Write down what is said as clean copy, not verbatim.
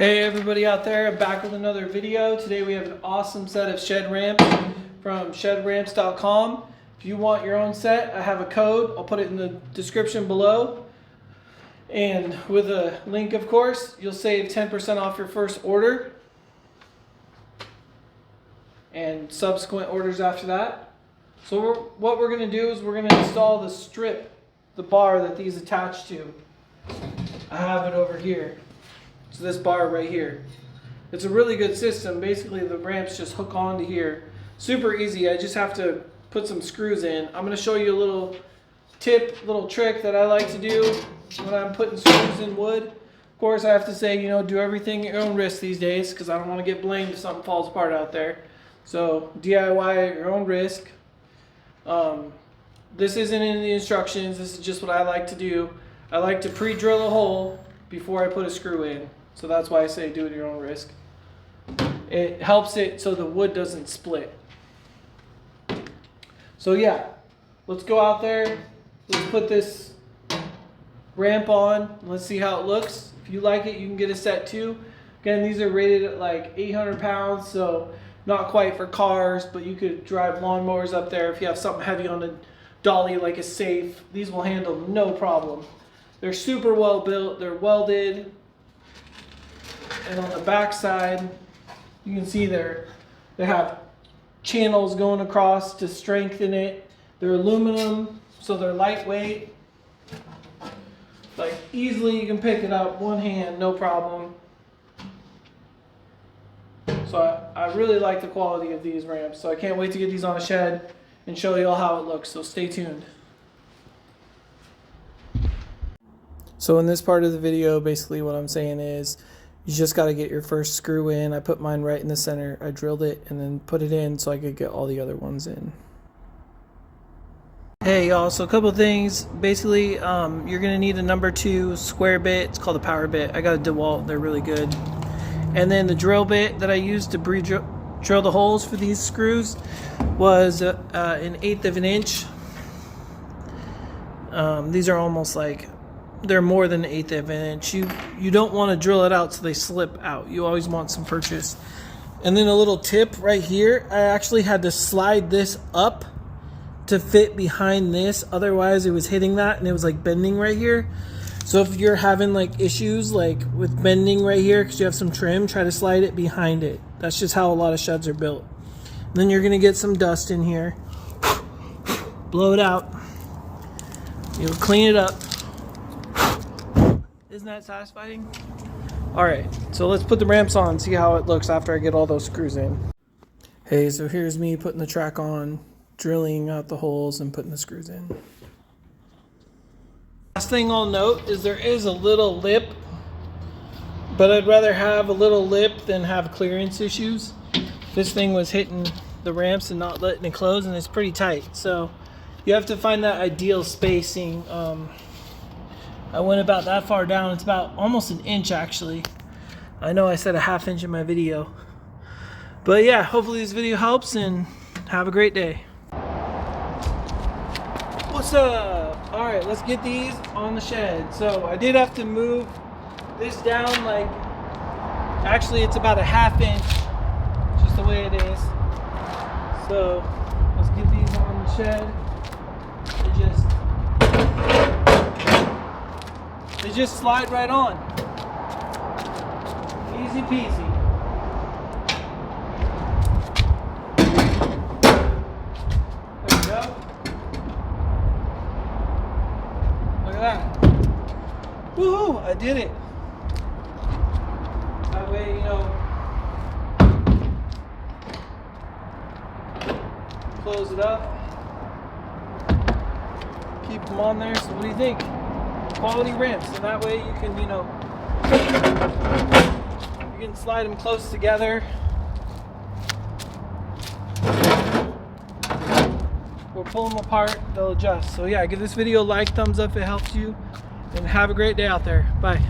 Hey everybody out there, I'm back with another video. Today we have an awesome set of shed ramps from shedramps.com. If you want your own set, I have a code. I'll put it in the description below. And with a link, of course, you'll save 10% off your first order. And subsequent orders after that. So what we're going to do is we're going to install the strip, the bar that these attach to. I have it over here. So this bar right here. It's a really good system. Basically the ramps just hook onto here. Super easy. I just have to put some screws in. I'm going to show you a little tip, little trick that I like to do when I'm putting screws in wood. Of course I have to say, do everything at your own risk these days because I don't want to get blamed if something falls apart out there. So DIY at your own risk. This isn't in the instructions. This is just what I like to do. I like to pre-drill a hole before I put a screw in. So that's why I say do it at your own risk. It helps it so the wood doesn't split. So yeah, let's go out there. Let's put this ramp on. Let's see how it looks. If you like it, you can get a set too. Again, these are rated at like 800 pounds, so not quite for cars, but you could drive lawnmowers up there if you have something heavy on the dolly like a safe. These will handle no problem. They're super well built. They're welded. And on the back side, you can see they have channels going across to strengthen it. They're aluminum, so they're lightweight. Like easily you can pick it up one hand, no problem. So I really like the quality of these ramps. So I can't wait to get these on a shed and show you all how it looks. So stay tuned. So in this part of the video, basically what I'm saying is you just got to get your first screw in. I put mine right in the center. I drilled it and then put it in so I could get all the other ones in. Hey y'all, so a couple of things. Basically, you're going to need a number 2 square bit. It's called a power bit. I got a DeWalt. They're really good. And then the drill bit that I used to drill the holes for these screws was an 1/8 of an inch. These are almost like, they're more than 1/8 of an inch. You don't want to drill it out so they slip out. You always want some purchase. And then a little tip right here. I actually had to slide this up to fit behind this. Otherwise it was hitting that and it was like bending right here. So if you're having like issues like with bending right here because you have some trim, try to slide it behind it. That's just how a lot of sheds are built. Then you're going to get some dust in here. Blow it out. You'll clean it up. Isn't that satisfying? Alright, so let's put the ramps on, see how it looks after I get all those screws in. Hey, so here's me putting the track on, drilling out the holes and putting the screws in. Last thing I'll note is there is a little lip, but I'd rather have a little lip than have clearance issues. This thing was hitting the ramps and not letting it close, and it's pretty tight. So you have to find that ideal spacing. I went about that far down. It's about almost an inch actually. I know I said a 1/2 inch in my video. But yeah, hopefully this video helps and have a great day. What's up? Alright, let's get these on the shed. So I did have to move this down like, actually it's about a 1/2 inch, just the way it is. So let's get these on the shed. They just slide right on. Easy peasy. There we go. Look at that. Woohoo! I did it. That way, close it up. Keep them on there. So what do you think? Quality ramps, and that way you can, you can slide them close together or pull them apart, they'll adjust. So yeah, give this video a like, thumbs up if it helps you, and have a great day out there. Bye.